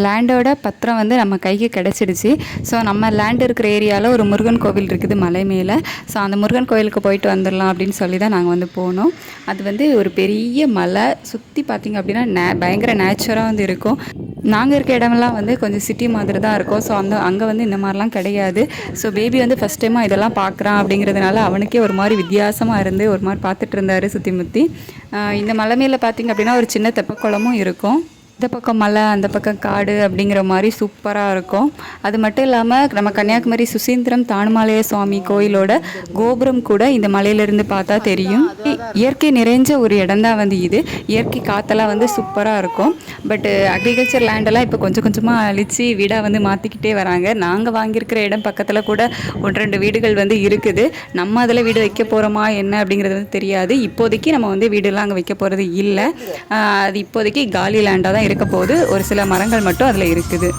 லேண்டோட பத்திரம் வந்து நம்ம கைக்கு கிடச்சிடுச்சு. ஸோ நம்ம லேண்ட் இருக்கிற ஏரியாவில் ஒரு முருகன் கோவில் இருக்குது மலை மேலே. ஸோ அந்த முருகன் கோவிலுக்கு போயிட்டு வந்துடலாம் அப்படின்னு சொல்லி தான் நாங்கள் வந்து போனோம். அது வந்து ஒரு பெரிய மலை, சுற்றி பார்த்திங்க அப்படின்னா பயங்கர நேச்சராக வந்து இருக்கும். நாங்கள் இருக்க இடமெல்லாம் வந்து கொஞ்சம் சிட்டி மாதிரி தான் இருக்கும். ஸோ அங்கே வந்து இந்த மாதிரிலாம் கிடையாது. ஸோ பேபி வந்து ஃபஸ்ட் டைமாக இதெல்லாம் பார்க்குறான் அப்படிங்கிறதுனால அவனுக்கே ஒரு மாதிரி வித்தியாசமாக இருந்து ஒரு மாதிரி பார்த்துட்டு இருந்தார் சுற்றி முற்றி. இந்த மலை மேலே பார்த்திங்க அப்படின்னா ஒரு சின்ன தெப்பக்குளமும் இருக்கும். இந்த பக்கம் மலை, அந்த பக்கம் காடு அப்படிங்கிற மாதிரி சூப்பராக இருக்கும். அது மட்டும் இல்லாமல் நம்ம கன்னியாகுமரி சுசீந்திரம் தானுமாலய சுவாமி கோயிலோட கோபுரம் கூட இந்த மலையிலேருந்து பார்த்தா தெரியும். இயற்கை நிறைஞ்ச ஒரு இடம் தான் வந்து இது. இயற்கை காற்றெல்லாம் வந்து சூப்பராக இருக்கும். பட்டு அக்ரிகல்ச்சர் லேண்டெல்லாம் இப்போ கொஞ்சம் கொஞ்சமாக அழித்து வீடாக வந்து மாற்றிக்கிட்டே வராங்க. நாங்கள் வாங்கியிருக்கிற இடம் பக்கத்தில் கூட 1-2 வீடுகள் வந்து இருக்குது. நம்ம அதில் வீடு வைக்க போகிறோமா என்ன அப்படிங்கிறது வந்து தெரியாது. இப்போதைக்கு நம்ம வந்து வீடெல்லாம் அங்கே வைக்க போகிறது இல்லை. அது இப்போதைக்கு காலி லேண்டாக தான் இருக்க போது. ஒரு சில மரங்கள் மட்டும் அதில் இருக்குது.